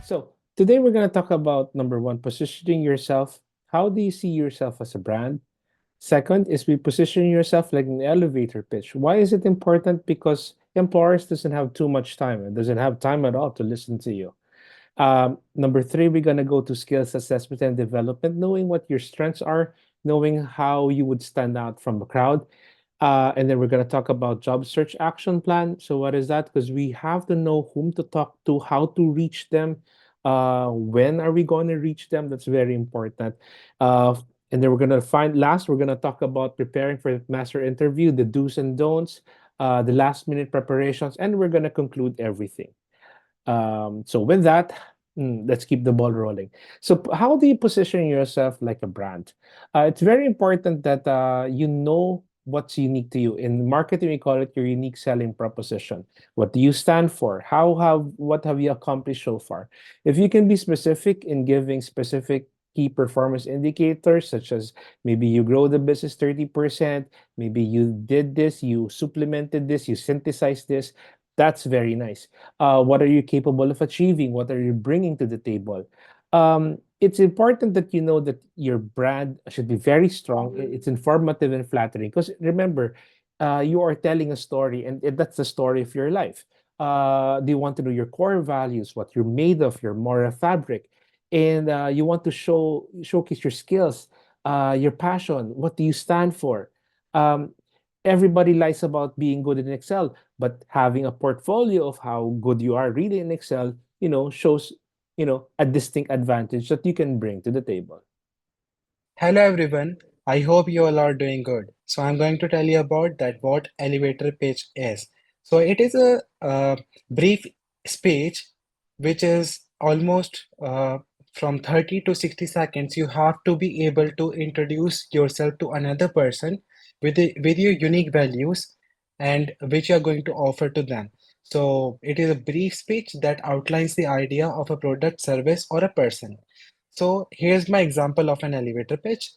So today we're going to talk about number one, positioning yourself. How do you see yourself as a brand? Second is we position yourself like an elevator pitch. Why is it important? Because employers doesn't have too much time and doesn't have time at all to listen to you. Number three, we're gonna go to skills assessment and development, knowing what your strengths are, knowing how you would stand out from the crowd. And then we're gonna talk about job search action plan. So what is that? Because we have to know whom to talk to, how to reach them, when are we going to reach them? That's very important. Uh, and then we're gonna find last, we're gonna talk about preparing for the master interview, the do's and don'ts, the last minute preparations, and we're gonna conclude everything. So with that, let's keep the ball rolling. So how do you position yourself like a brand? It's very important that you know what's unique to you. In marketing, we call it your unique selling proposition. What do you stand for? What have you accomplished so far? If you can be specific in giving specific key performance indicators, such as maybe you grow the business 30%, maybe you did this, you supplemented this, you synthesized this, that's very nice. What are you capable of achieving? What are you bringing to the table? It's important that you know that your brand should be very strong. It's informative and flattering because remember, you are telling a story, and that's the story of your life. They want to know your core values, what you're made of, your moral fabric, and you want to showcase your skills, your passion. What do you stand for? Um, Everybody lies about being good in Excel, but having a portfolio of how good you are really in Excel, shows, a distinct advantage that you can bring to the table. Hello everyone. I hope you all are doing good. So I'm going to tell you about that what elevator pitch is. So it is a brief speech which is almost from 30 to 60 seconds. You have to be able to introduce yourself to another person with your unique values and which you are going to offer to them. So it is a brief speech that outlines the idea of a product, service, or a person. So here's my example of an elevator pitch.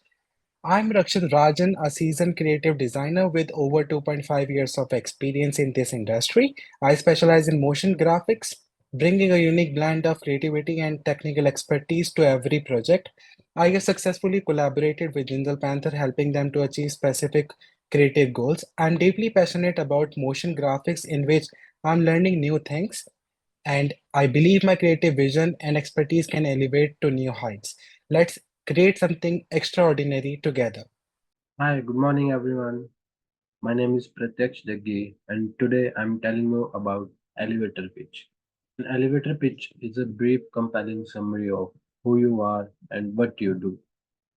I'm Rakshit Rajan, a seasoned creative designer with over 2.5 years of experience in this industry. I specialize in motion graphics, bringing a unique blend of creativity and technical expertise to every project. I have successfully collaborated with Jindal Panther, helping them to achieve specific creative goals. I'm deeply passionate about motion graphics, in which I'm learning new things, and I believe my creative vision and expertise can elevate to new heights. Let's create something extraordinary together. Hi, good morning everyone. My name is Pratyaksh Jaggi and today I'm telling you about elevator pitch. An elevator pitch is a brief, compelling summary of who you are and what you do.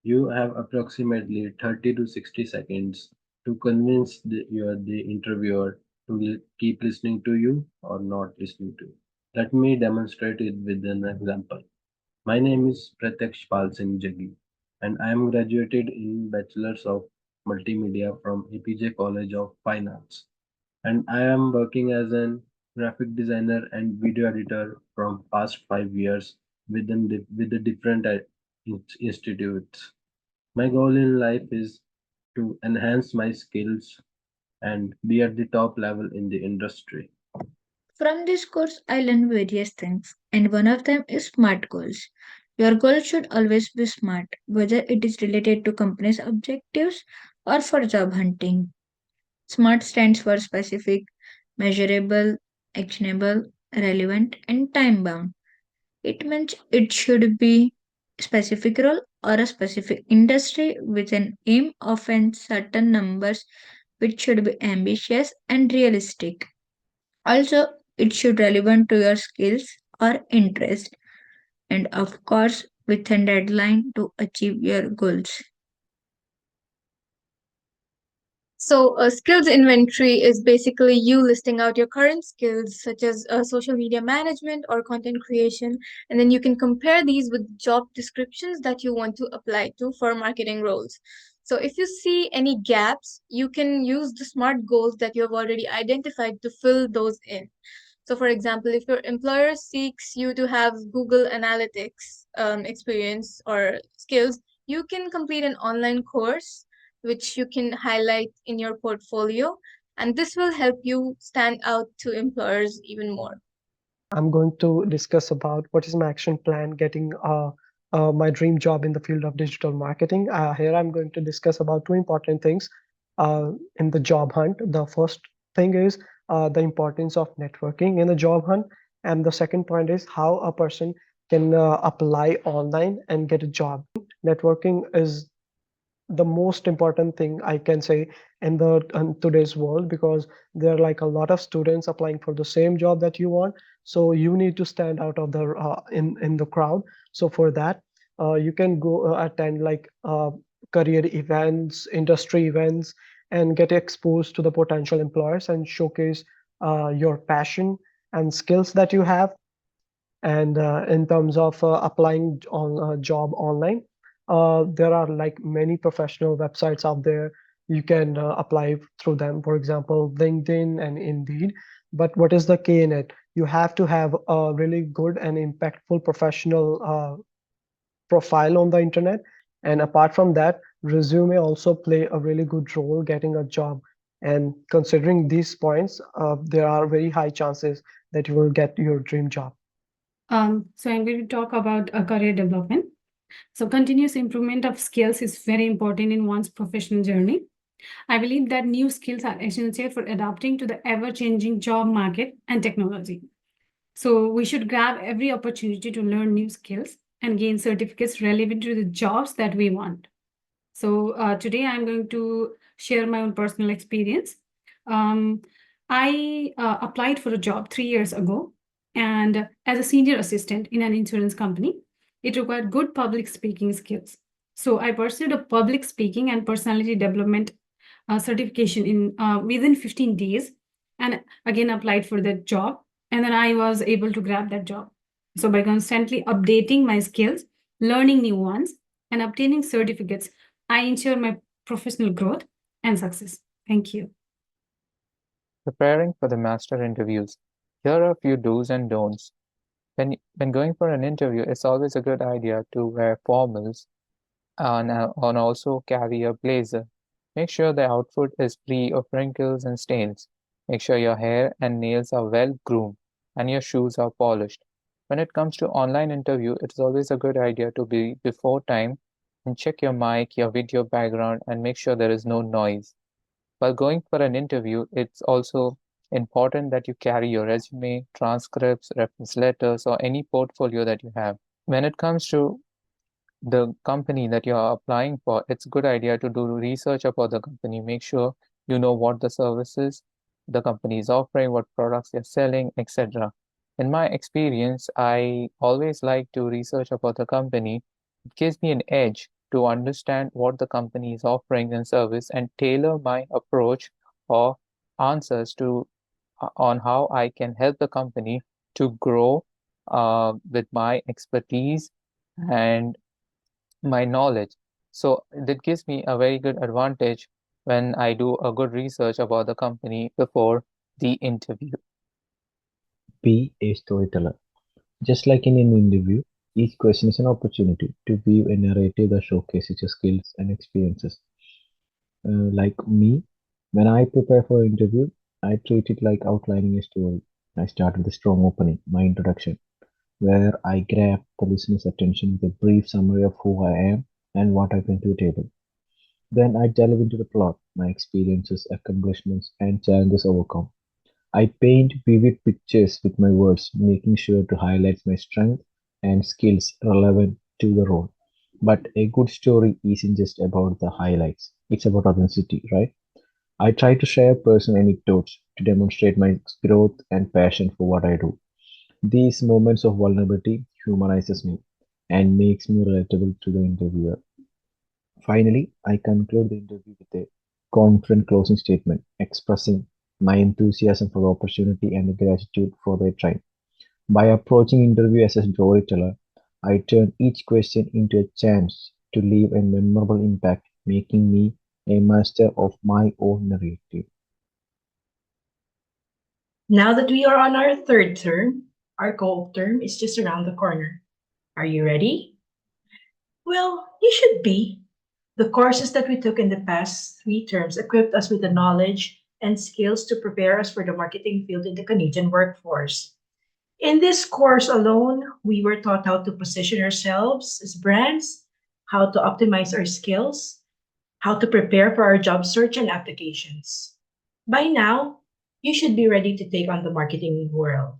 You have approximately 30 to 60 seconds to convince the interviewer to keep listening to you or not listening to you. Let me demonstrate it with an example. My name is Pratyaksh Pal Singh Jaggi, and I am graduated in Bachelor's of Multimedia from APJ College of Fine Arts. And I am working as an graphic designer and video editor from past 5 years with the different institutes. My goal in life is to enhance my skills and be at the top level in the industry. From this course, I learned various things, and one of them is SMART goals. Your goals should always be smart, whether it is related to company's objectives or for job hunting. SMART stands for specific, measurable, actionable, relevant, and time bound. It means it should be specific role or a specific industry with an aim of a certain numbers, which should be ambitious and realistic. Also, it should relevant to your skills or interest, and of course, with a deadline to achieve your goals. So, a skills inventory is basically you listing out your current skills, such as social media management or content creation, and then you can compare these with job descriptions that you want to apply to for marketing roles. So, if you see any gaps, you can use the SMART goals that you have already identified to fill those in. So, for example, if your employer seeks you to have Google Analytics experience or skills, you can complete an online course which you can highlight in your portfolio, and this will help you stand out to employers even more. I'm going to discuss about what is my action plan getting my dream job in the field of digital marketing. Here I'm going to discuss about two important things in the job hunt. The first thing is the importance of networking in the job hunt, and the second point is how a person can apply online and get a job. Networking is the most important thing I can say in today's world, because there are like a lot of students applying for the same job that you want. So you need to stand out of the in the crowd. So for that, you can go attend like career events, industry events, and get exposed to the potential employers and showcase your passion and skills that you have. And in terms of applying on a job online, there are like many professional websites out there. You can apply through them, for example, LinkedIn and Indeed. But what is the key in it? You have to have a really good and impactful professional profile on the internet. And apart from that, resume also play a really good role getting a job. And considering these points, there are very high chances that you will get your dream job. So I'm going to talk about a career development. So continuous improvement of skills is very important in one's professional journey. I believe that new skills are essential for adapting to the ever-changing job market and technology. So we should grab every opportunity to learn new skills and gain certificates relevant to the jobs that we want. So today I'm going to share my own personal experience. Um, I applied for a job 3 years ago, and as a senior assistant in an insurance company, it required good public speaking skills. So I pursued a public speaking and personality development certification in within 15 days, and again applied for that job, and then I was able to grab that job. So by constantly updating my skills, learning new ones, and obtaining certificates, I ensure my professional growth and success. Thank you. Preparing for the master interviews. Here are a few do's and don'ts. When going for an interview, it's always a good idea to wear formals and also carry a blazer. Make sure the outfit is free of wrinkles and stains. Make sure your hair and nails are well groomed and your shoes are polished. When it comes to online interview, it is always a good idea to be before time and check your mic, your video background, and make sure there is no noise. While going for an interview, it's also important that you carry your resume, transcripts, reference letters, or any portfolio that you have. When it comes to the company that you are applying for, it's a good idea to do research about the company. Make sure you know what the services the company is offering, what products they're selling, etc. In my experience, I always like to research about the company. It gives me an edge to understand what the company is offering in service and tailor my approach or answers to on how I can help the company to grow with my expertise and my knowledge. So that gives me a very good advantage when I do a good research about the company before the interview. Be a storyteller. Just like in an interview, each question is an opportunity to weave a narrative that showcases your skills and experiences. Like me, when I prepare for an interview, I treat it like outlining a story. I start with a strong opening, my introduction, where I grab the listener's attention with a brief summary of who I am and what I bring to the table. Then I delve into the plot, my experiences, accomplishments, and challenges overcome. I paint vivid pictures with my words, making sure to highlight my strength and skills relevant to the role. But a good story isn't just about the highlights, it's about authenticity, right? I try to share personal anecdotes to demonstrate my growth and passion for what I do. These moments of vulnerability humanizes me and makes me relatable to the interviewer. Finally, I conclude the interview with a confident closing statement expressing my enthusiasm for the opportunity and gratitude for their time. By approaching interview as a storyteller, I turn each question into a chance to leave a memorable impact, making me a master of my own narrative. Now that we are on our third term, our goal term is just around the corner. Are you ready? Well, you should be. The courses that we took in the past 3 terms equipped us with the knowledge and skills to prepare us for the marketing field in the Canadian workforce. In this course alone, we were taught how to position ourselves as brands, how to optimize our skills, how to prepare for our job search and applications. By now, you should be ready to take on the marketing world.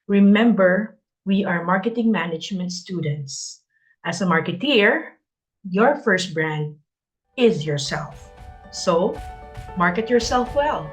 Remember, we are marketing management students. As a marketeer, your first brand is yourself. So, market yourself well.